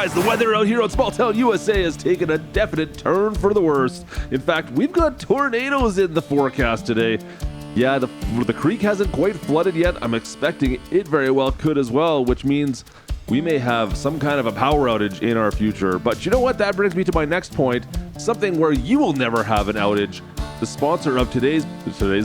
Guys, the weather out here on Small Town USA has taken a definite turn for the worst. In fact, we've got tornadoes in the forecast today. Yeah, the creek hasn't quite flooded yet. I'm expecting it very well could as well, which means we may have some kind of a power outage in our future. But you know what? That brings me to my next point, something where you will never have an outage. The sponsor of today's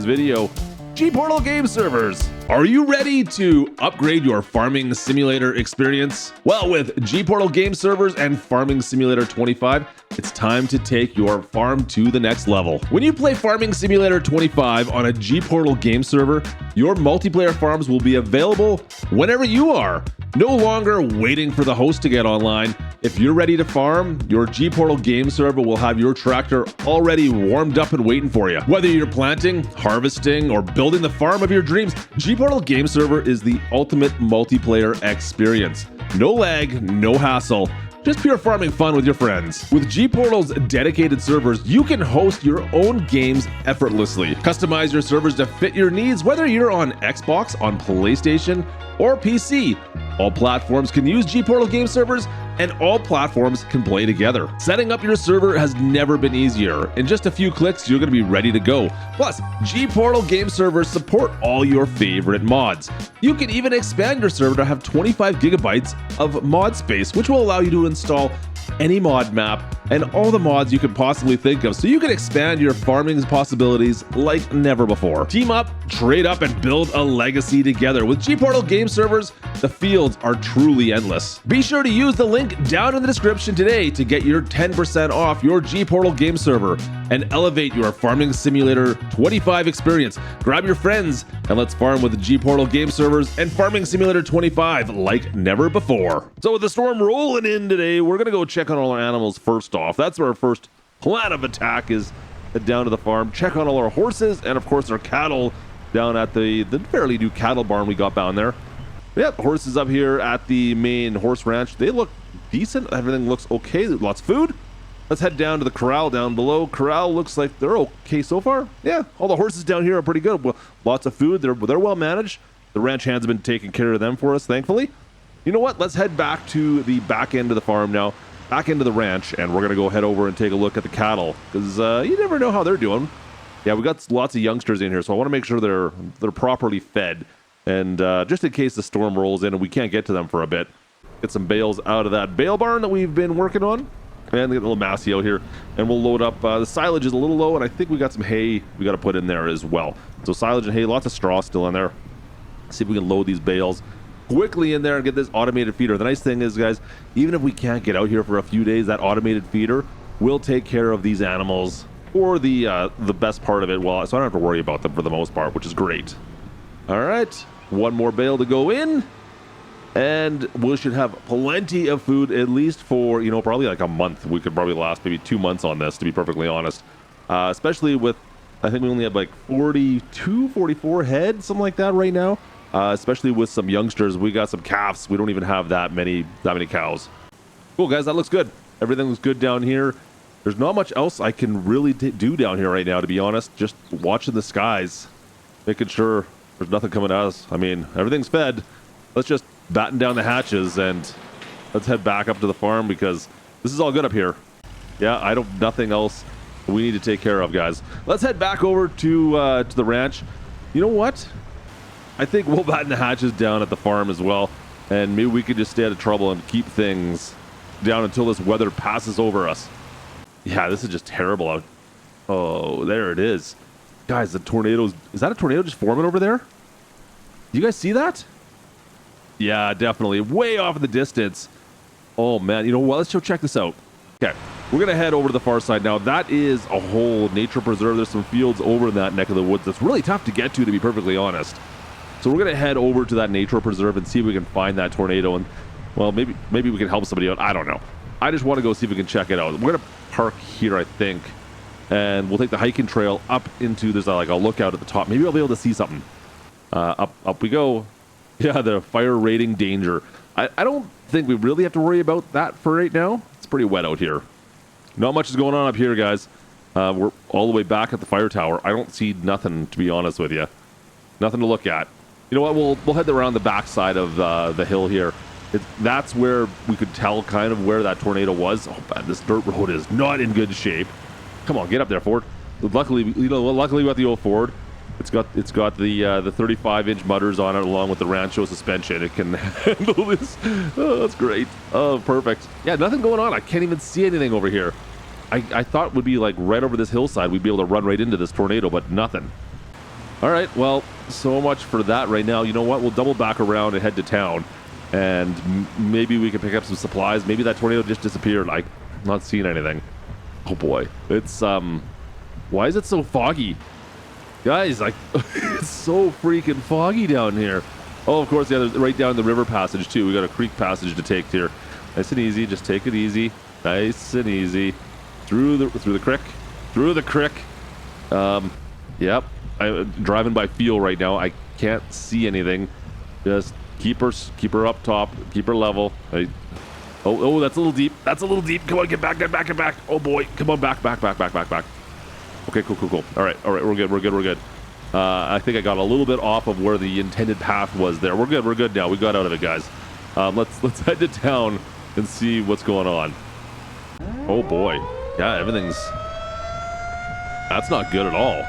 video, G-Portal Game Servers. Are you ready to upgrade your farming simulator experience? Well, with G-Portal Game Servers and Farming Simulator 25, it's time to take your farm to the next level. When you play Farming Simulator 25 on a G-Portal game server, your multiplayer farms will be available whenever you are. No longer waiting for the host to get online. If you're ready to farm, your G-Portal game server will have your tractor already warmed up and waiting for you. Whether you're planting, harvesting, or building the farm of your dreams, G-Portal Game Server is the ultimate multiplayer experience. No lag, no hassle. Just pure farming fun with your friends. With G-Portal's dedicated servers, you can host your own games effortlessly. Customize your servers to fit your needs, whether you're on Xbox, on PlayStation, or PC. All platforms can use G-Portal Game Servers, and all platforms can play together. Setting up your server has never been easier. In just a few clicks, you're going to be ready to go. Plus, G-Portal Game Servers support all your favorite mods. You can even expand your server to have 25 gigabytes of mod space, which will allow you to install any mod map and all the mods you could possibly think of, so you can expand your farming possibilities like never before. Team up, trade up, and build a legacy together. With G-Portal Game Servers, the fields are truly endless. Be sure to use the link down in the description today to get your 10% off your G-Portal Game Server and elevate your Farming Simulator 25 experience. Grab your friends and let's farm with the G-Portal Game Servers and Farming Simulator 25 like never before. So with the storm rolling in today, we're gonna go check on all our animals first off. That's our first plan of attack, is head down to the farm, check on all our horses, and of course our cattle down at the fairly new cattle barn we got down there. Yep, horses up here at the main horse ranch. They look decent. Everything looks okay. Lots of food. Let's head down to the corral down below. Corral looks like they're okay so far. Yeah, all the horses down here are pretty good. Well, lots of food. They're well managed. The ranch hands have been taking care of them for us, thankfully. You know what? Let's head back to the back end of the farm now. Back into the ranch, and we're going to go head over and take a look at the cattle, because you never know how they're doing. Yeah, we got lots of youngsters in here, so I want to make sure they're properly fed. And just in case the storm rolls in and we can't get to them for a bit, get some bales out of that bale barn that we've been working on, and get a little massy out here, and we'll load up. The silage is a little low, and I think we got some hay we got to put in there as well. So silage and hay, lots of straw still in there. See if we can load these bales quickly in there and get this automated feeder. The nice thing is, guys, even if we can't get out here for a few days, that automated feeder will take care of these animals for the best part of it. Well, so I don't have to worry about them for the most part, which is great. All right, one more bale to go in, and we should have plenty of food, at least for, probably like a month. We could probably last maybe 2 months on this, to be perfectly honest. Especially with, I think we only have like 42, 44 head, something like that right now. Especially with some youngsters. We got some calves. We don't even have that many cows. Cool, guys, that looks good. Everything looks good down here. There's not much else I can really do down here right now, to be honest. Just watching the skies, making sure there's nothing coming at us. I mean, everything's fed. Let's just batten down the hatches and let's head back up to the farm, because this is all good up here. Yeah, nothing else we need to take care of, guys. Let's head back over to the ranch. You know what? I think we'll batten the hatches down at the farm as well, and maybe we could just stay out of trouble and keep things down until this weather passes over us. Yeah, this is just terrible out. Oh, there it is. Guys, the tornadoes. Is that a tornado just forming over there? You guys see that? Yeah, definitely. Way off in the distance. Oh, man. You know what? Let's go check this out. Okay, we're going to head over to the far side now. That is a whole nature preserve. There's some fields over in that neck of the woods that's really tough to get to be perfectly honest. So we're going to head over to that nature preserve and see if we can find that tornado. And, well, maybe we can help somebody out. I don't know. I just want to go see if we can check it out. We're going to park here, I think. And we'll take the hiking trail up into, there's like a lookout at the top. Maybe I'll be able to see something. Up we go. Yeah, the fire rating danger. I don't think we really have to worry about that for right now. It's pretty wet out here. Not much is going on up here, guys. We're all the way back at the fire tower. I don't see nothing, to be honest with you. Nothing to look at. You know what? We'll head around the back side of the hill here That's where we could tell kind of where that tornado was. Oh man, this dirt road is not in good shape. Come on, get up there, Ford. Luckily, luckily we got the old Ford. It's got the 35-inch mudders on it along with the Rancho suspension. It can handle this. Oh, that's great. Oh, perfect. Yeah, nothing going on. I can't even see anything over here. I thought would be like right over this hillside. We'd be able to run right into this tornado, but nothing. All right, well, so much for that right now. You know what? We'll double back around and head to town, and maybe we can pick up some supplies. Maybe that tornado just disappeared. Like, I'm not seeing anything. Oh boy, it's why is it so foggy? Guys, like, it's so freaking foggy down here. Oh, of course, yeah, there's right down the river passage too. We got a creek passage to take here. Nice and easy. Just take it easy. Nice and easy. Through the creek. Yep. I'm driving by feel right now. I can't see anything. Just keep her up top. Keep her level. Oh, that's a little deep. That's a little deep. Come on, get back. Oh boy, come on, back. Okay, cool. All right, we're good. I think I got a little bit off of where the intended path was there. We're good now. We got out of it, guys. Let's head to town and see what's going on. Oh boy, yeah, that's not good at all.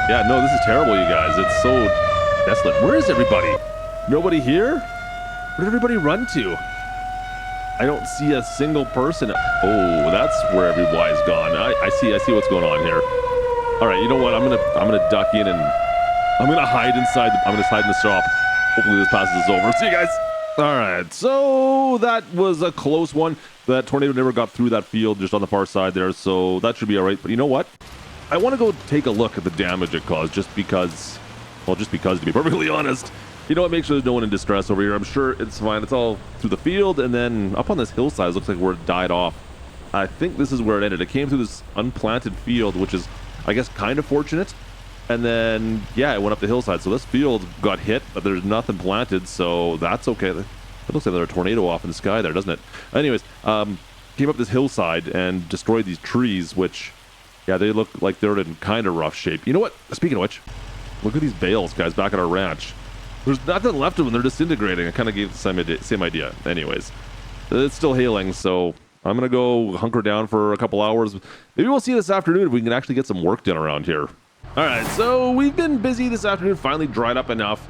Yeah, no, this is terrible, you guys. It's so desolate. Where is everybody? Nobody here? Where did everybody run to? I don't see a single person. Oh, that's where everybody's gone. I see what's going on here. All right, you know what? I'm gonna duck in and I'm gonna hide inside. I'm gonna hide in the shop. Hopefully this passes over. See you guys. All right, so that was a close one. That tornado never got through that field just on the far side there, so that should be all right. But you know what? I want to go take a look at the damage it caused, just because, to be perfectly honest. You know what? Make sure there's no one in distress over here. I'm sure it's fine. It's all through the field, and then up on this hillside, it looks like where it died off. I think this is where it ended. It came through this unplanted field, which is, I guess, kind of fortunate. And then, yeah, it went up the hillside. So this field got hit, but there's nothing planted, so that's okay. It looks like there's a tornado off in the sky there, doesn't it? Anyways, came up this hillside and destroyed these trees, which, yeah, they look like they're in kind of rough shape. You know what? Speaking of which, look at these bales, guys, back at our ranch. There's nothing left of them. They're disintegrating. I kind of gave the same idea. Anyways, it's still hailing, so I'm going to go hunker down for a couple hours. Maybe we'll see this afternoon if we can actually get some work done around here. All right, so we've been busy this afternoon. Finally dried up enough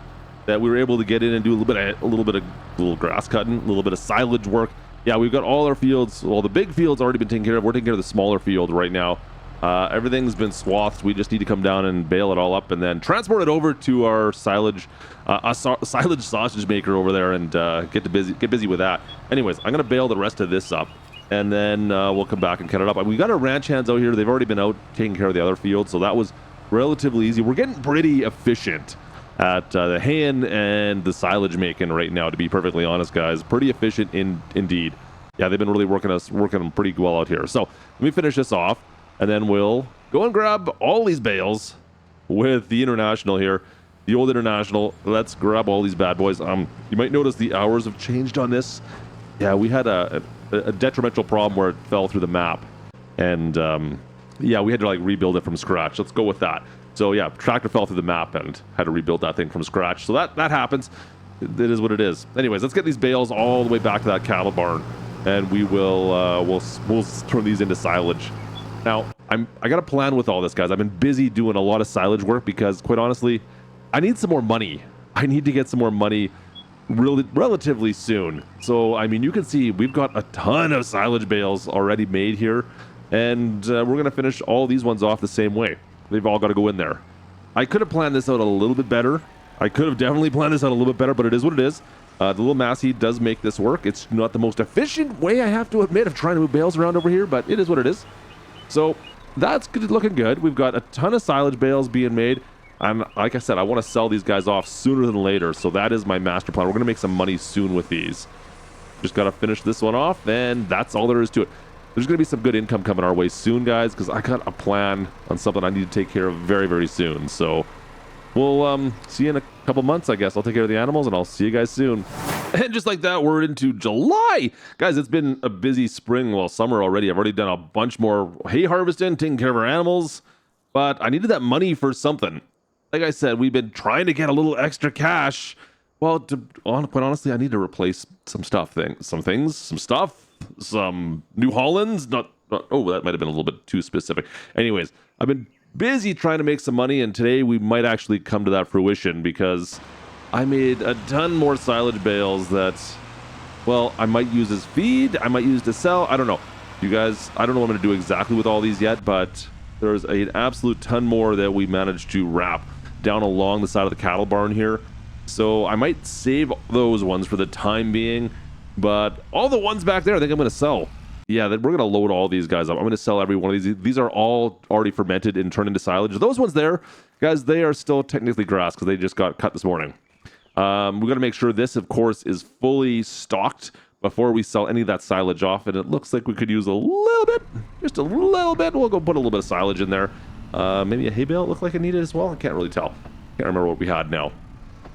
that we were able to get in and do a little bit of grass cutting, a little bit of silage work. Yeah, we've got all our fields. Well, the big field's already been taken care of. We're taking care of the smaller field right now. Everything's been swathed. We just need to come down and bale it all up and then transport it over to our silage sausage maker over there and get busy with that. Anyways, I'm gonna bale the rest of this up, and then we'll come back and cut it up. We got our ranch hands out here. They've already been out taking care of the other fields, so that was relatively easy. We're getting pretty efficient at the haying and the silage making right now, to be perfectly honest, guys. Pretty efficient indeed. Yeah, they've been really working pretty well out here. So let me finish this off, and then we'll go and grab all these bales with the International here, the old International. Let's grab all these bad boys. You might notice the hours have changed on this. Yeah, we had a detrimental problem where it fell through the map, and yeah, we had to like rebuild it from scratch. Let's go with that. So yeah, tractor fell through the map and had to rebuild that thing from scratch. So that happens. It is what it is. Anyways, let's get these bales all the way back to that cattle barn, and we will we'll turn these into silage. Now, I got a plan with all this, guys. I've been busy doing a lot of silage work because, quite honestly, I need some more money. I need to get some more money relatively soon. So, I mean, you can see we've got a ton of silage bales already made here, and we're going to finish all these ones off the same way. They've all got to go in there. I could have planned this out a little bit better. I could have definitely planned this out a little bit better, but it is what it is. The little mass heat does make this work. It's not the most efficient way, I have to admit, of trying to move bales around over here, but it is what it is. So that's looking good. We've got a ton of silage bales being made. And like I said, I want to sell these guys off sooner than later. So that is my master plan. We're going to make some money soon with these. Just got to finish this one off, and that's all there is to it. There's going to be some good income coming our way soon, guys, because I got a plan on something I need to take care of very, very soon. So we'll see you in a couple months, I guess. I'll take care of the animals, and I'll see you guys soon. And just like that, we're into July. Guys, it's been a busy spring, well, summer already. I've already done a bunch more hay harvesting, taking care of our animals, but I needed that money for something. Like I said, we've been trying to get a little extra cash Well, quite honestly, I need to replace some stuff, some New Hollands. Oh, that might have been a little bit too specific. Anyways, I've been busy trying to make some money, and today we might actually come to that fruition because I made a ton more silage bales that, well, I might use as feed, I might use to sell. I don't know. You guys, I don't know what I'm going to do exactly with all these yet, but there's an absolute ton more that we managed to wrap down along the side of the cattle barn here. So I might save those ones for the time being, but all the ones back there I think I'm going to sell. Yeah, we're going to load all these guys up. I'm going to sell every one of these. These are all already fermented and turned into silage. Those ones there, guys, they are still technically grass because they just got cut this morning. We're going to make sure this, of course, is fully stocked before we sell any of that silage off. And it looks like we could use a little bit, just a little bit. We'll go put a little bit of silage in there. Maybe a hay bale looked like it needed as well. I can't really tell. Can't remember what we had now.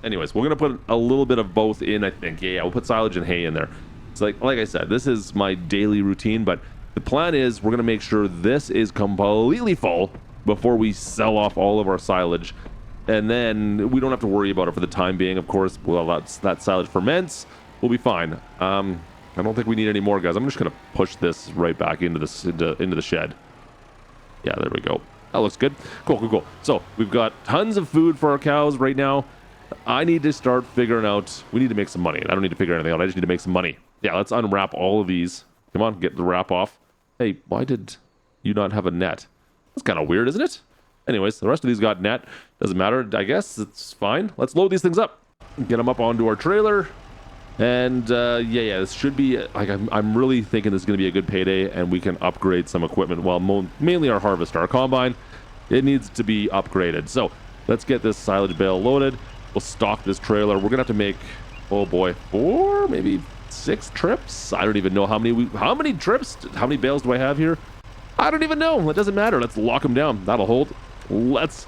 Anyways, we're going to put a little bit of both in, I think. Yeah, we'll put silage and hay in there. It's like I said, this is my daily routine, but the plan is we're going to make sure this is completely full before we sell off all of our silage. And then we don't have to worry about it for the time being, of course. Well, that silage ferments. We'll be fine. I don't think we need any more, guys. I'm just going to push this right back into the shed. Yeah, there we go. That looks good. Cool. So we've got tons of food for our cows right now. I need to start figuring out, we need to make some money. I don't need to figure anything out. I just need to make some money. Yeah, let's unwrap all of these. Come on, get the wrap off. Hey, why did you not have a net? That's kind of weird, isn't it? Anyways, the rest of these got net. Doesn't matter, I guess. It's fine. Let's load these things up. Get them up onto our trailer. And yeah, this should be, like, I'm really thinking this is going to be a good payday and we can upgrade some equipment. Well, mainly our harvester, our combine, it needs to be upgraded. So let's get this silage bale loaded. We'll stock this trailer. We're gonna have to make, oh boy, 4, maybe 6 trips. I don't even know how many trips, how many bales do I have here? I don't even know. It doesn't matter. Let's lock them down. That'll hold. Let's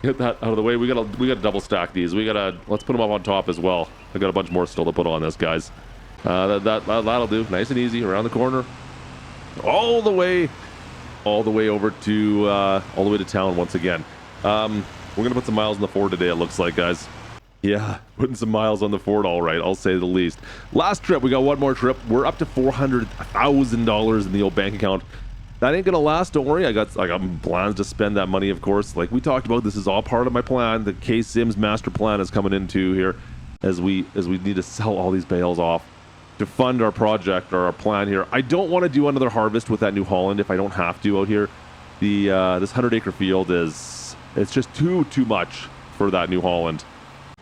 get that out of the way. We gotta double stack these. Let's put them up on top as well. I got a bunch more still to put on this, guys. That'll do. Nice and easy around the corner, all the way over to all the way to town once again. We're gonna put some miles in the Ford today, it looks like, guys. Yeah, putting some miles on the Ford, all right, I'll say the least. Last trip, we got one more trip. We're up to $400,000 in the old bank account. That ain't gonna last, don't worry. I got plans to spend that money, of course. Like we talked about, this is all part of my plan. The K-Sims master plan is coming into here as we need to sell all these bales off to fund our project or our plan here. I don't want to do another harvest with that New Holland if I don't have to out here. This 100-acre field it's just too much for that New Holland.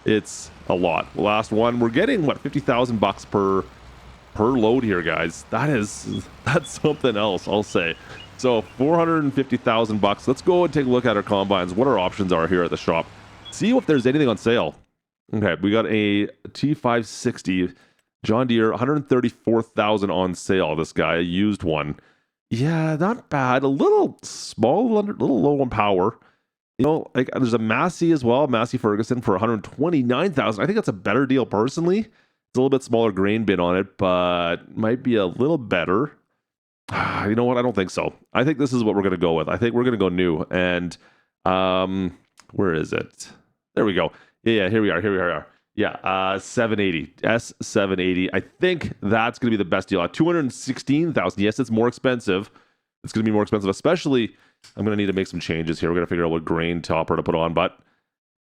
It's a lot. Last one, we're getting what, $50,000 per load here, guys. That's something else, I'll say. So $450,000. Let's go and take a look at our combines, what our options are here at the shop. See if there's anything on sale. Okay, we got a T560 John Deere, $134,000 on sale. This guy, a used one. Yeah, not bad. A little small, a little low on power. You know, like there's a Massey as well, Massey Ferguson for $129,000. I think that's a better deal personally. It's a little bit smaller grain bin on it, but might be a little better. You know what? I don't think so. I think this is what we're going to go with. I think we're going to go new. And where is it? There we go. Yeah, here we are. Yeah, 780 S780. I think that's going to be the best deal. At $216,000. Yes, it's more expensive. It's going to be more expensive, especially. I'm going to need to make some changes here. We're going to figure out what grain topper to put on, but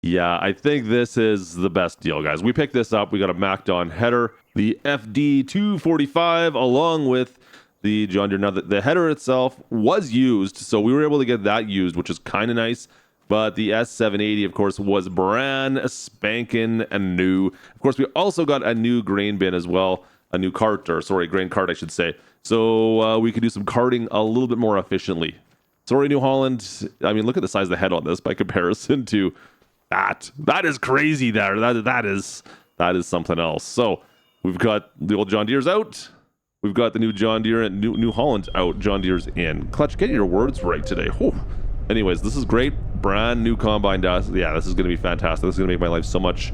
yeah, I think this is the best deal, guys. We picked this up. We got a Macdon header, the FD245, along with the John Deere. Now, the header itself was used, so we were able to get that used, which is kind of nice. But the S780, of course, was brand spanking and new. Of course, we also got a new grain bin as well, a new grain cart, I should say. So we could do some carting a little bit more efficiently. Sorry, New Holland. I mean, look at the size of the head on this by comparison to that. That is crazy there. That is something else. So we've got the old John Deere's out. We've got the new John Deere and New Holland out. John Deere's in. Klutch, get your words right today. Whew. Anyways, this is great. Brand new combine dust. Yeah, this is going to be fantastic. This is going to make my life so much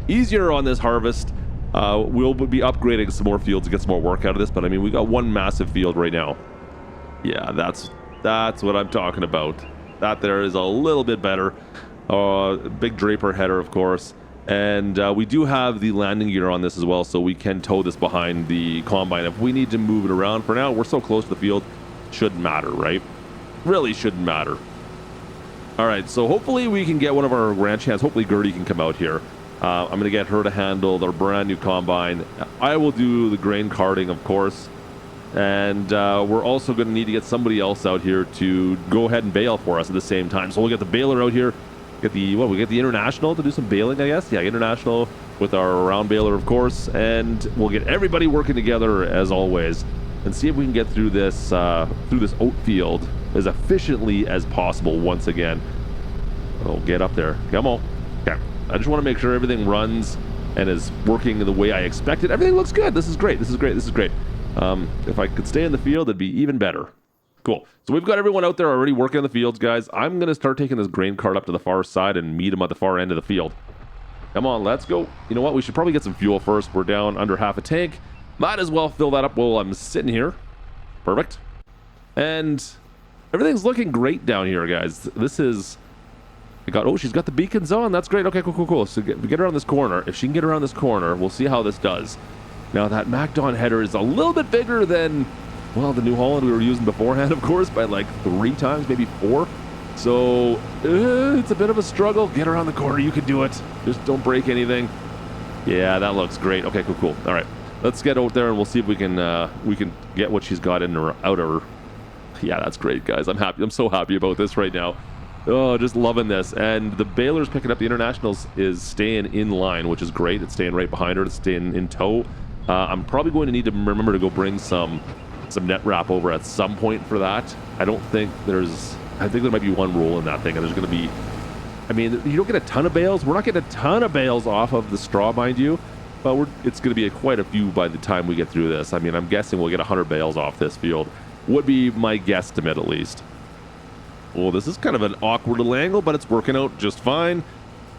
easier on this harvest. We'll be upgrading some more fields to get some more work out of this. But I mean, we got one massive field right now. Yeah, that's what I'm talking about. That there is a little bit better. Big Draper header, of course. And we do have the landing gear on this as well, so we can tow this behind the combine if we need to move it around. For now, we're so close to the field, shouldn't matter, right? Really shouldn't matter. All right, so hopefully we can get one of our ranch hands. Hopefully Gertie can come out here. I'm going to get her to handle their brand new combine. I will do the grain carting, of course. And we're also going to need to get somebody else out here to go ahead and bale for us at the same time. So we'll get the baler out here. Get the international to do some baling, I guess. Yeah, international with our round baler, of course. And we'll get everybody working together as always, and see if we can get through this oat field as efficiently as possible once again. Oh, get up there. Come on. Okay. I just want to make sure everything runs and is working the way I expected. Everything looks good. This is great. This is great. This is great. If I could stay in the field, it'd be even better. Cool. So we've got everyone out there already working on the fields, guys. I'm going to start taking this grain cart up to the far side and meet them at the far end of the field. Come on, let's go. You know what? We should probably get some fuel first. We're down under half a tank. Might as well fill that up while I'm sitting here. Perfect. And everything's looking great down here, guys. This is... oh, she's got the beacons on. That's great. Okay, cool. So get around this corner. If she can get around this corner, we'll see how this does. Now, that MacDon header is a little bit bigger than... well, the New Holland we were using beforehand, of course, by like 3 times, maybe 4. So, it's a bit of a struggle. Get around the corner. You can do it. Just don't break anything. Yeah, that looks great. Okay, cool. All right. Let's get out there and we'll see if we can get what she's got in her, out of her. Yeah, that's great, guys. I'm happy. I'm so happy about this right now. Oh, just loving this. And the baler's picking up the internationals is staying in line, which is great. It's staying right behind her. It's staying in tow. I'm probably going to need to remember to go bring some net wrap over at some point for that. I think there might be one rule in that thing, and there's going to be, I mean, you don't get a ton of bales. We're not getting a ton of bales off of the straw, mind you, but it's going to be quite a few by the time we get through this. I mean, I'm guessing we'll get 100 bales off this field. Would be my guesstimate, at least. Well, this is kind of an awkward little angle, but it's working out just fine.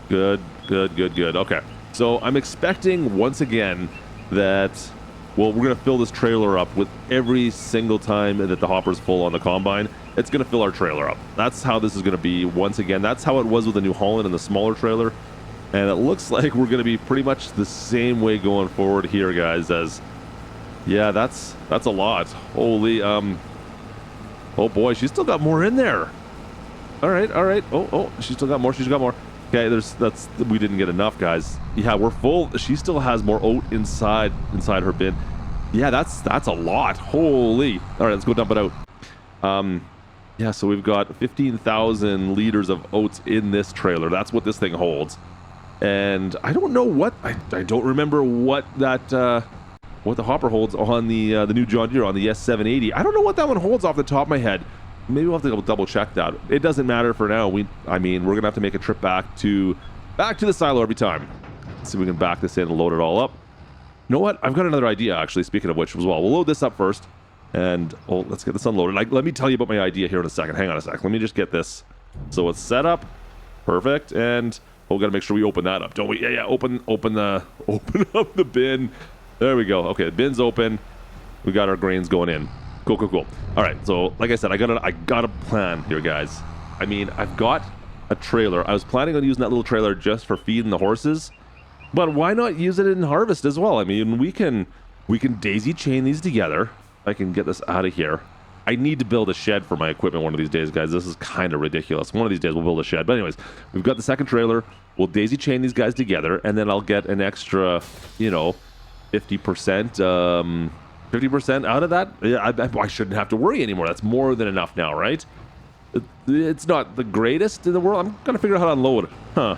Good. Okay, so I'm expecting once again that, well, we're going to fill this trailer up with every single time that the hopper's full on the combine. It's going to fill our trailer up. That's how this is going to be once again. That's how it was with the New Holland and the smaller trailer. And it looks like we're going to be pretty much the same way going forward here, guys, as... yeah, that's a lot. Holy, oh boy, she's still got more in there. All right. Oh, she's still got more. She's got more. Okay, we didn't get enough, guys. Yeah, we're full. She still has more oat inside her bin. Yeah, that's a lot. Holy. All right, let's go dump it out. Yeah, so we've got 15,000 liters of oats in this trailer. That's what this thing holds. And I don't know what, I don't remember what that, what the hopper holds on the new John Deere, on the S780. I don't know what that one holds off the top of my head. Maybe we'll have to double check that. It doesn't matter for now. I mean, we're gonna have to make a trip back to the silo every time. Let's see if we can back this in and load it all up. You know what? I've got another idea, actually, speaking of which as well. We'll load this up first, and let's get this unloaded. Let me tell you about my idea here in a second. Hang on a sec. Let me just get this. So it's set up. Perfect. And we've got to make sure we open that up, don't we? Yeah. Open up the bin. There we go. Okay, the bin's open. We got our grains going in. Cool. All right, so like I said, I got a plan here, guys. I mean, I've got a trailer. I was planning on using that little trailer just for feeding the horses, but why not use it in harvest as well? I mean, we can daisy chain these together. I can get this out of here. I need to build a shed for my equipment one of these days, guys. This is kind of ridiculous. One of these days we'll build a shed. But anyways, we've got the second trailer. We'll daisy chain these guys together, and then I'll get an extra, 50%, 50% out of that. Yeah, I shouldn't have to worry anymore. That's more than enough now, right? It's not the greatest in the world. I'm gonna figure out how to unload. Huh.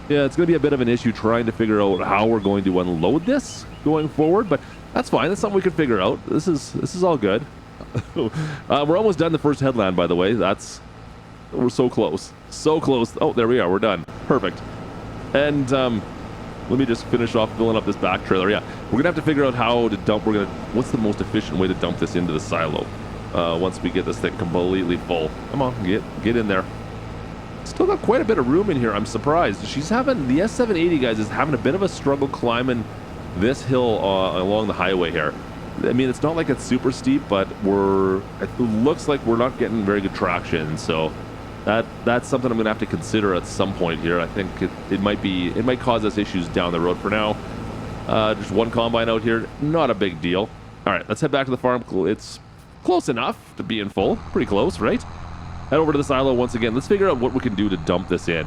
Yeah, it's gonna be a bit of an issue trying to figure out how we're going to unload this going forward, but that's fine. That's something we can figure out. This is all good. We're almost done the first headland, by the way. We're so close. So close. Oh, there we are. We're done. Perfect. And let me just finish off filling up this back trailer. Yeah, we're gonna have to figure out how to dump. What's the most efficient way to dump this into the silo once we get this thing completely full. Come on, get in there. Still got quite a bit of room in here. I'm surprised. The S780, guys, is having a bit of a struggle climbing this hill along the highway here. I mean, it's not like it's super steep, but it looks like we're not getting very good traction. So That's something I'm gonna have to consider at some point here. I think it might cause us issues down the road. For now, just one combine out here, not a big deal. All right, let's head back to the farm. It's close enough to being full, pretty close, right? Head over to the silo once again. Let's figure out what we can do to dump this in.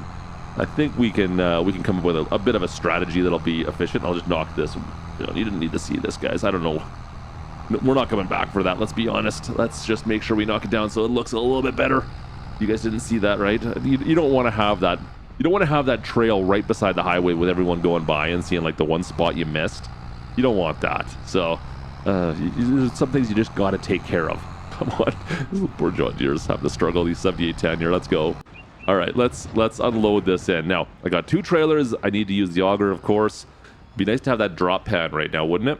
I think we can come up with a bit of a strategy that'll be efficient. I'll just knock this. You didn't need to see this, guys. I don't know. We're not coming back for that. Let's be honest. Let's just make sure we knock it down so it looks a little bit better. You guys didn't see that, right? You don't want to have that. You don't want to have that trail right beside the highway with everyone going by and seeing like the one spot you missed. You don't want that. So there's some things you just got to take care of. Come on, poor John Deere's having to struggle. These 7810 here. Let's go. All right, let's unload this in. Now I got 2 trailers. I need to use the auger, of course. Be nice to have that drop pan right now, wouldn't it?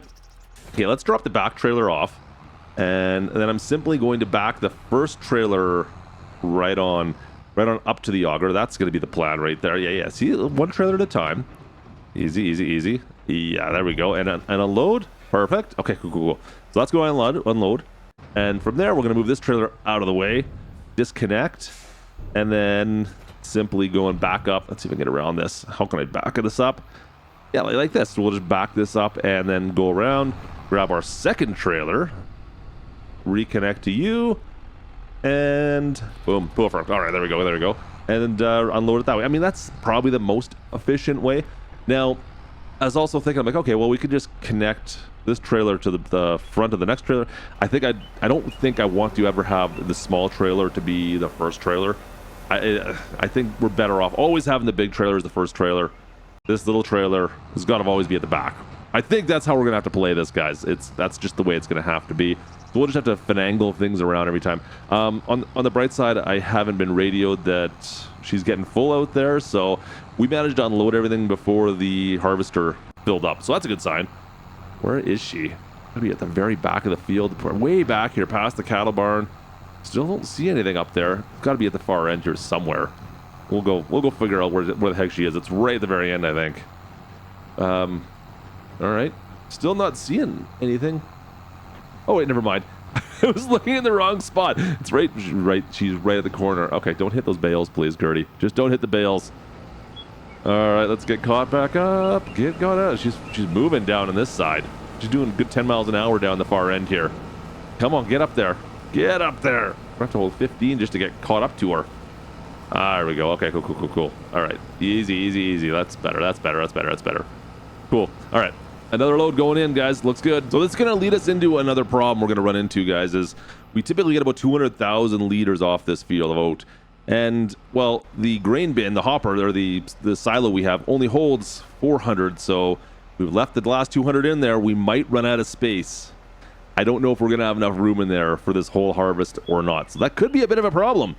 Okay, let's drop the back trailer off, and then I'm simply going to back the first trailer right on up to the auger. That's going to be the plan right there. Yeah. See, one trailer at a time. Easy. Yeah, there we go. And unload. Perfect. Okay, cool. So let's go unload. And from there, we're going to move this trailer out of the way, disconnect, and then simply going back up. Let's see if I can get around this. How can I back this up? Yeah, like this. We'll just back this up and then go around, grab our second trailer, reconnect to you, and boom, perfect. All right, there we go. And unload it that way. I mean, that's probably the most efficient way. Now, I was also thinking, I'm like, okay, well, we could just connect this trailer to the front of the next trailer. I don't think I want to ever have the small trailer to be the first trailer. I think we're better off always having the big trailer as the first trailer. This little trailer has got to always be at the back. I think that's how we're gonna have to play this, guys. That's just the way it's gonna have to be. So we'll just have to finagle things around every time. On the bright side, I haven't been radioed that she's getting full out there, so we managed to unload everything before the harvester filled up. So that's a good sign. Where is she? Gotta be at the very back of the field, way back here, past the cattle barn. Still don't see anything up there. It's got to be at the far end here somewhere. We'll go figure out where the heck she is. It's right at the very end, I think. All right. Still not seeing anything. Oh wait, never mind. I was looking in the wrong spot. It's right. She's right at the corner. Okay, don't hit those bales, please, Gertie. Just don't hit the bales. All right, let's get caught back up. Get caught out. She's moving down on this side. She's doing a good 10 miles an hour down the far end here. Come on, get up there. Get up there. We have to hold 15 just to get caught up to her. There we go. Okay, cool. All right, easy. That's better. Cool. All right, another load going in, guys. Looks good. So this is gonna lead us into another problem we're gonna run into, guys. Is we typically get about 200,000 liters off this field of oat, and well, the grain bin, the hopper, or the silo we have only holds 400. So we've left the last 200 in there. We might run out of space. I don't know if we're gonna have enough room in there for this whole harvest or not. So that could be a bit of a problem.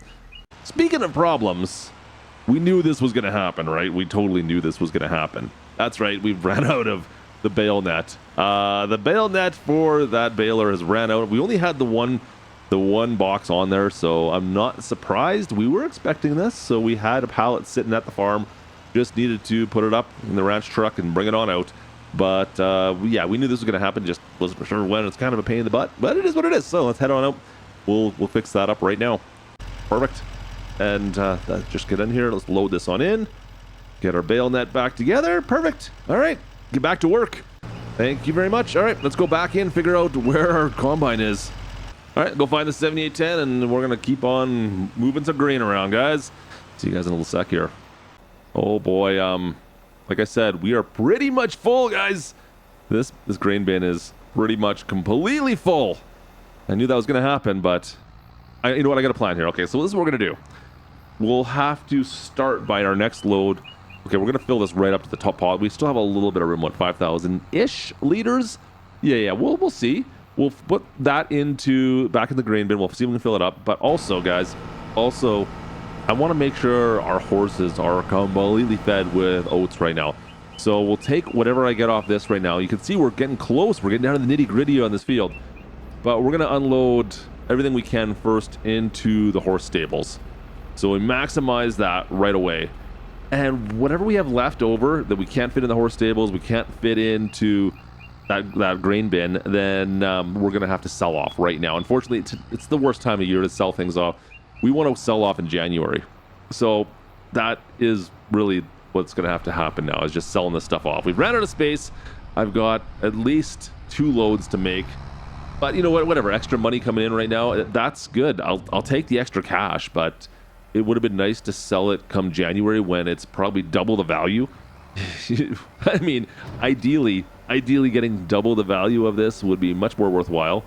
Speaking of problems, we knew this was going to happen, right? We totally knew this was going to happen. That's right, we've ran out of the bale net. The bale net for that baler has ran out. We only had the one box on there, so I'm not surprised. We were expecting this, so we had a pallet sitting at the farm. Just needed to put it up in the ranch truck and bring it on out. But yeah, we knew this was going to happen. Just wasn't for sure when. It's kind of a pain in the butt, but it is what it is. So let's head on out. We'll fix that up right now. Perfect. And just get in here. Let's load this on in. Get our bale net back together. Perfect. All right. Get back to work. Thank you very much. All right. Let's go back in, figure out where our combine is. All right. Go find the 7810, and we're going to keep on moving some grain around, guys. See you guys in a little sec here. Oh, boy. Like I said, we are pretty much full, guys. This grain bin is pretty much completely full. I knew that was going to happen, but you know what? I got a plan here. Okay. So this is what we're going to do. We'll have to start by our next load. Okay, we're going to fill this right up to the top pod. We still have a little bit of room, what, 5,000-ish liters? Yeah, we'll see. We'll put that back in the grain bin. We'll see if we can fill it up. But also, guys, I want to make sure our horses are completely fed with oats right now. So we'll take whatever I get off this right now. You can see we're getting close. We're getting down to the nitty-gritty on this field. But we're going to unload everything we can first into the horse stables. So we maximize that right away. And whatever we have left over that we can't fit in the horse stables, we can't fit into that grain bin, then we're going to have to sell off right now. Unfortunately, it's the worst time of year to sell things off. We want to sell off in January. So that is really what's going to have to happen now, is just selling this stuff off. We've ran out of space. I've got at least 2 loads to make. But you know what? Whatever, extra money coming in right now, that's good. I'll take the extra cash, but it would have been nice to sell it come January when it's probably double the value. I mean, ideally getting double the value of this would be much more worthwhile,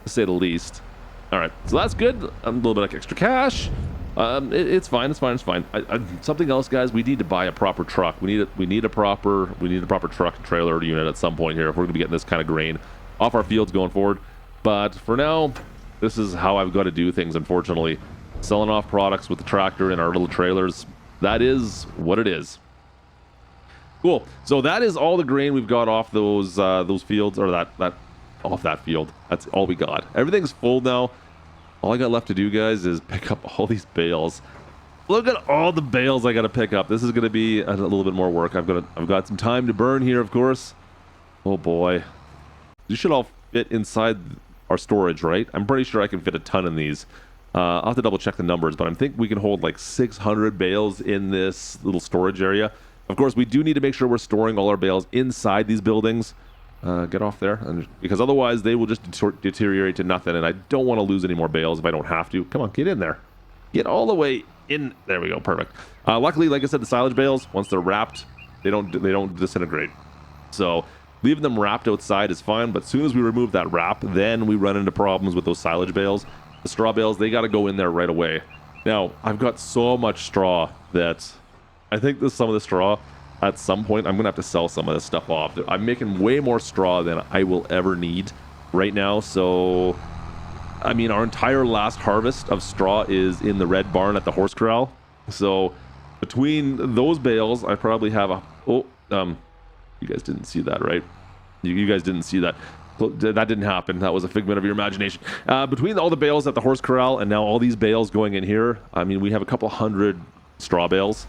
to say the least. All right, so that's good. A little bit of extra cash. It's fine. Something else, guys. We need to buy a proper truck. We need a proper truck and trailer unit at some point here if we're gonna be getting this kind of grain off our fields going forward. But for now, this is how I've got to do things. Unfortunately, selling off products with the tractor and our little trailers. That is what it is. Cool. So that is all the grain we've got off those fields, or that off that field. That's all we got. Everything's full now. All I got left to do, guys, is pick up all these bales. Look at all the bales I got to pick up. This is going to be a little bit more work. I've got some time to burn here, of course. Oh boy, these should all fit inside our storage, right? I'm pretty sure I can fit a ton in these. I'll have to double check the numbers, but I think we can hold like 600 bales in this little storage area. Of course, we do need to make sure we're storing all our bales inside these buildings. Get off there, because otherwise they will just deteriorate to nothing, and I don't want to lose any more bales if I don't have to. Come on, get in there. Get all the way in. There we go, perfect. Luckily, like I said, the silage bales, once they're wrapped, they don't disintegrate. So leaving them wrapped outside is fine, but as soon as we remove that wrap, then we run into problems with those silage bales. The straw bales, they got to go in there right away. Now, I've got so much straw that I think some of the straw, at some point, I'm going to have to sell some of this stuff off. I'm making way more straw than I will ever need right now. So, I mean, our entire last harvest of straw is in the red barn at the horse corral. So, between those bales, I probably have you guys didn't see that, right? You guys didn't see that. That didn't happen. That was a figment of your imagination. Between all the bales at the horse corral and now all these bales going in here, I mean, we have a couple hundred straw bales.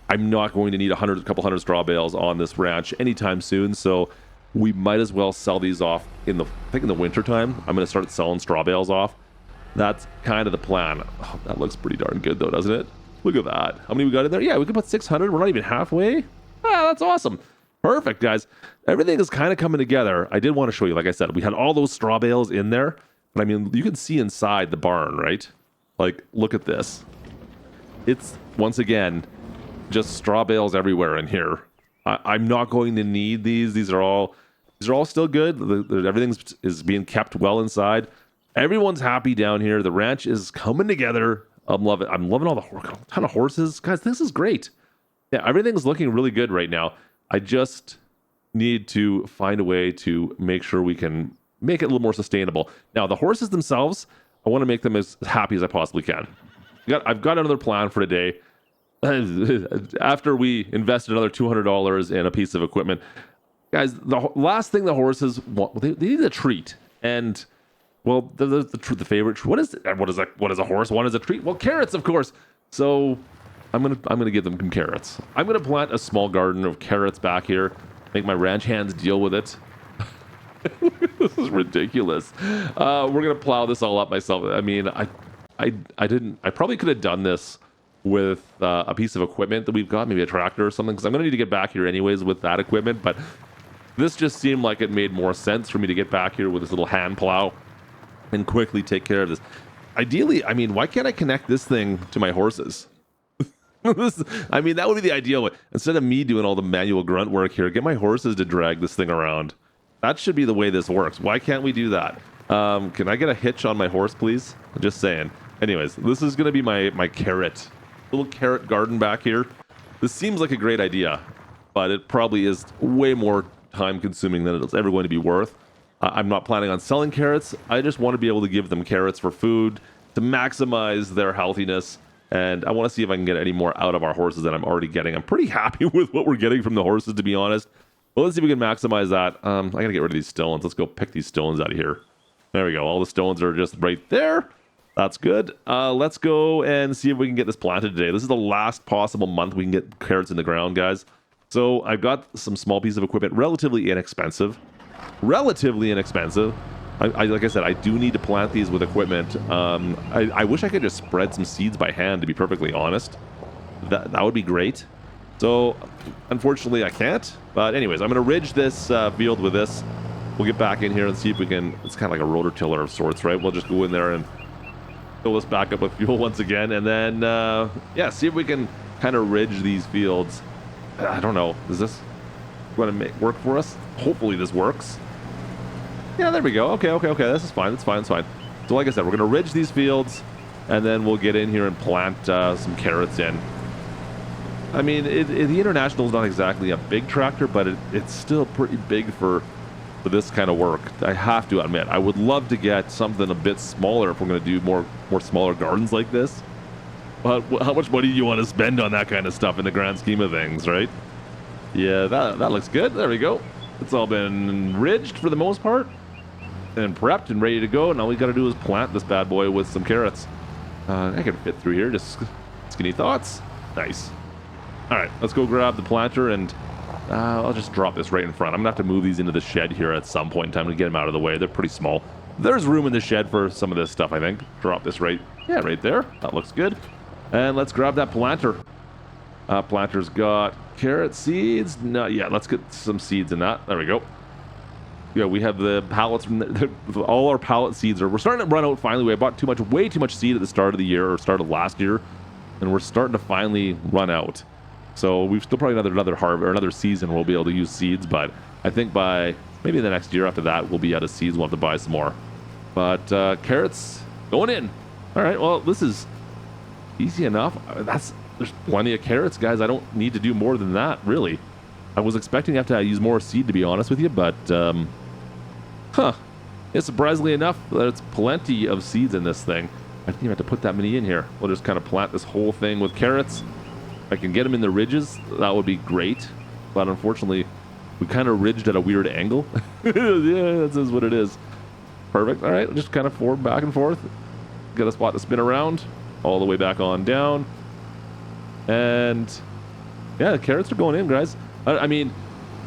I'm not going to need a couple hundred straw bales on this ranch anytime soon, so we might as well sell these off in the winter time. I'm going to start selling straw bales off. That's kind of the plan. Oh, that looks pretty darn good though, doesn't it? Look at that. How many we got in there? Yeah, we can put 600. We're not even halfway. That's awesome. Perfect, guys. Everything is kind of coming together. I did want to show you, like I said, we had all those straw bales in there, but I mean, you can see inside the barn, right? Like, look at this. It's, once again, just straw bales everywhere in here. I'm not going to need these. These are all still good. Everything is being kept well inside. Everyone's happy down here. The ranch is coming together. I'm loving all the ton of horses. Guys, this is great. Yeah, everything's looking really good right now. I just need to find a way to make sure we can make it a little more sustainable. Now, the horses themselves, I want to make them as happy as I possibly can. I've got another plan for today. After we invested another $200 in a piece of equipment, guys, the last thing the horses want, they need a treat. And well, the favorite. What is a horse want as a treat? Well, carrots, of course. So I'm gonna give them some carrots. I'm gonna plant a small garden of carrots back here. Make my ranch hands deal with it. This is ridiculous. We're gonna plow this all up myself. I mean, I probably could have done this with a piece of equipment that we've got, maybe a tractor or something, because I'm gonna need to get back here anyways with that equipment. But this just seemed like it made more sense for me to get back here with this little hand plow and quickly take care of this. Ideally, I mean, why can't I connect this thing to my horses? I mean, that would be the ideal way. Instead of me doing all the manual grunt work here, get my horses to drag this thing around. That should be the way this works. Why can't we do that? Can I get a hitch on my horse, please? Just saying. Anyways, this is going to be my little carrot garden back here. This seems like a great idea, but it probably is way more time consuming than it's ever going to be worth. I'm not planning on selling carrots. I just want to be able to give them carrots for food to maximize their healthiness. And I want to see if I can get any more out of our horses than I'm already getting. I'm pretty happy with what we're getting from the horses, to be honest. Well, let's see if we can maximize that. I got to get rid of these stones. Let's go pick these stones out of here. There we go. All the stones are just right there. That's good. Let's go and see if we can get this planted today. This is the last possible month we can get carrots in the ground, guys. So I've got some small piece of equipment, relatively inexpensive. Like I said, I do need to plant these with equipment. I wish I could just spread some seeds by hand, to be perfectly honest. that would be great. So unfortunately I can't, but anyways, I'm going to ridge this field with this. We'll get back in here and see if we can. It's kind of like a rotor tiller of sorts, right? We'll just go in there and fill this back up with fuel once again, and then yeah, see if we can kind of ridge these fields. I don't know, is this going to work for us? Hopefully this works. Yeah, there we go. Okay, this is fine. It's fine. So like I said, we're going to ridge these fields, and then we'll get in here and plant some carrots in. I mean, the International is not exactly a big tractor, but it's still pretty big for this kind of work. I have to admit, I would love to get something a bit smaller if we're going to do more smaller gardens like this. But how much money do you want to spend on that kind of stuff in the grand scheme of things, right? Yeah, that looks good. There we go. It's all been ridged for the most part and prepped and ready to go. And all we got to do is plant this bad boy with some carrots. I can fit through here. Just skinny thoughts. Nice. All right, let's go grab the planter, and I'll just drop this right in front. I'm gonna have to move these into the shed here at some point in time to get them out of the way. They're pretty small. There's room in the shed for some of this stuff, I think. Drop this right there. That looks good. And let's grab that planter. Planter's got carrot seeds. Not yet. Let's get some seeds in that. There we go. Yeah, we have the pallets from all our pallet seeds we're starting to run out finally. We bought way too much seed at the start of the year, or start of last year, and we're starting to finally run out. So we've still probably another harvest or another season we'll be able to use seeds, but I think by maybe the next year after that we'll be out of seeds. We'll have to buy some more. But carrots going in. All right, well, this is easy enough. There's plenty of carrots, guys. I don't need to do more than that, really. I was expecting to have to use more seed, to be honest with you, but yeah, surprisingly enough, there's plenty of seeds in this thing. I didn't even have to put that many in here. We'll just kind of plant this whole thing with carrots. If I can get them in the ridges, that would be great. But unfortunately, we kind of ridged at a weird angle. Yeah, that's what it is. Perfect. All right, just kind of forward, back and forth. Get a spot to spin around, all the way back on down. And yeah, the carrots are going in, guys. I mean,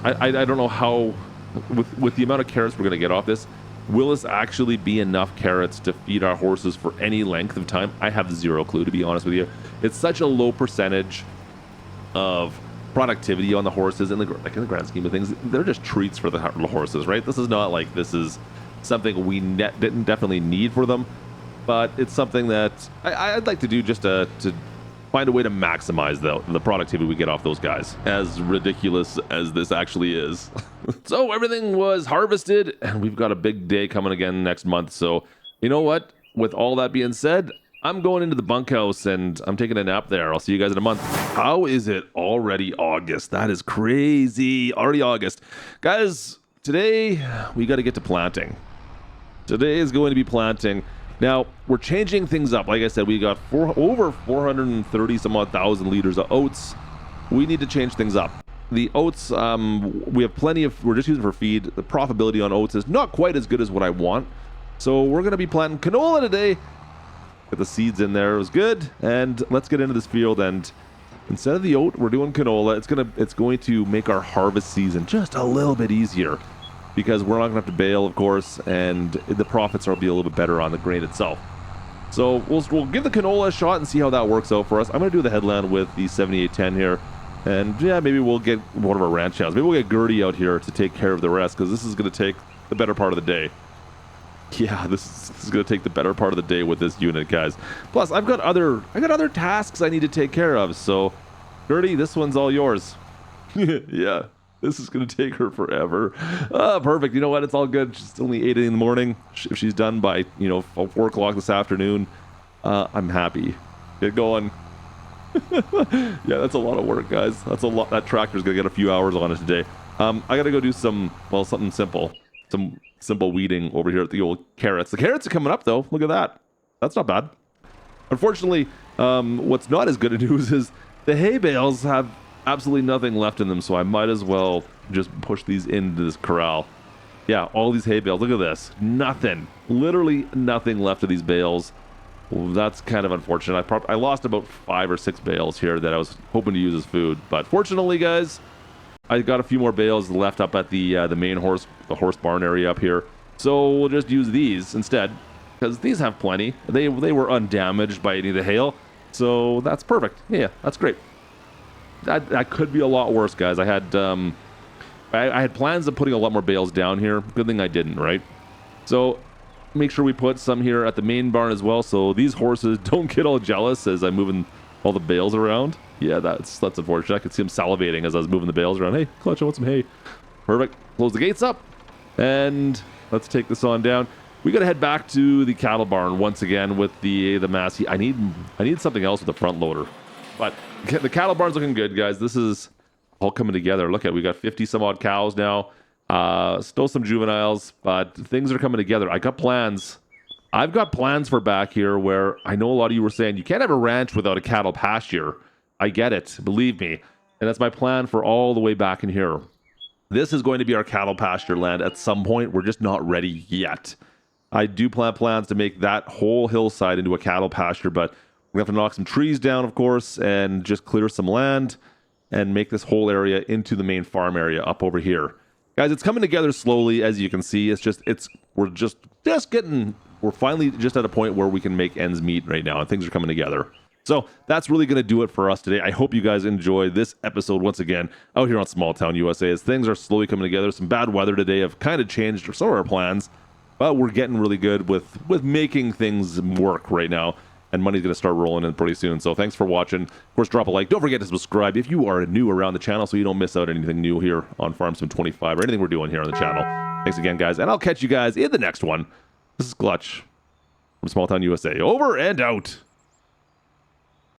I don't know how, with the amount of carrots we're going to get off this, will this actually be enough carrots to feed our horses for any length of time? I have zero clue, to be honest with you. It's such a low percentage of productivity on the horses in the grand scheme of things. They're just treats for the horses, right? This is not like this is something we didn't definitely need for them, but it's something that I'd like to do just to find a way to maximize the productivity we get off those guys, as ridiculous as this actually is. So everything was harvested, and we've got a big day coming again next month. So you know what? With all that being said, I'm going into the bunkhouse and I'm taking a nap there. I'll see you guys in a month. How is it already August? That is crazy. Already August. Guys, today we got to get to planting. Today is going to be planting. Now, we're changing things up. Like I said, we got over 430 some odd thousand liters of oats. We need to change things up. The oats, we have plenty of, we're just using for feed. The profitability on oats is not quite as good as what I want. So we're going to be planting canola today. Get the seeds in there. It was good. And let's get into this field. And instead of the oat, we're doing canola. It's going to make our harvest season just a little bit easier, because we're not going to have to bale, of course, and the profits will be a little bit better on the grain itself. So we'll give the canola a shot and see how that works out for us. I'm going to do the headland with the 7810 here. And yeah, maybe we'll get one of our ranch hands. Maybe we'll get Gertie out here to take care of the rest, because this is going to take the better part of the day. Yeah, this is going to take the better part of the day with this unit, guys. Plus, I got other tasks I need to take care of. So, Gertie, this one's all yours. Yeah, this is going to take her forever. Perfect. You know what? It's all good. It's only 8 in the morning. If she's done by 4 o'clock this afternoon, I'm happy. Get going. Yeah, that's a lot of work, guys. That's a lot. That tractor's going to get a few hours on it today. I got to go do something simple. Some simple weeding over here at the old carrots. The carrots are coming up, though. Look at that. That's not bad. Unfortunately, what's not as good a news is the hay bales have absolutely nothing left in them, so I might as well just push these into this corral. Yeah, all these hay bales. Look at this. Nothing. Literally nothing left of these bales. Well, that's kind of unfortunate. I lost about 5 or 6 bales here that I was hoping to use as food, but fortunately, guys, I got a few more bales left up at the main horse barn area up here. So we'll just use these instead, because these have plenty. They were undamaged by any of the hail, so that's perfect. Yeah, that's great. that could be a lot worse, guys. I had plans of putting a lot more bales down here. Good thing I didn't, right? So make sure we put some here at the main barn as well, so these horses don't get all jealous as I'm moving all the bales around. Yeah, that's unfortunate. I could see him salivating as I was moving the bales around. Hey, Klutch, I want some hay. Perfect. Close the gates up, and let's take this on down. We got to head back to the cattle barn once again with the mass. I need something else with the front loader, but the cattle barn's looking good, guys. This is all coming together. Look at, we got 50 some odd cows now. Still some juveniles, but things are coming together. I got plans. I've got plans for back here where I know a lot of you were saying you can't have a ranch without a cattle pasture. I get it, believe me. And that's my plan for all the way back in here. This is going to be our cattle pasture land at some point. We're just not ready yet. I do plan plans to make that whole hillside into a cattle pasture, but we're going to have to knock some trees down, of course, and just clear some land and make this whole area into the main farm area up over here. Guys, it's coming together slowly, as you can see. We're finally just at a point where we can make ends meet right now, and things are coming together. So that's really going to do it for us today. I hope you guys enjoy this episode once again out here on Small Town USA, as things are slowly coming together. Some bad weather today have kind of changed some of our plans, but we're getting really good with making things work right now, and money's going to start rolling in pretty soon. So thanks for watching. Of course, drop a like. Don't forget to subscribe if you are new around the channel so you don't miss out anything new here on Farm Sim 25 or anything we're doing here on the channel. Thanks again, guys, and I'll catch you guys in the next one. This is Klutch from Small Town USA. Over and out.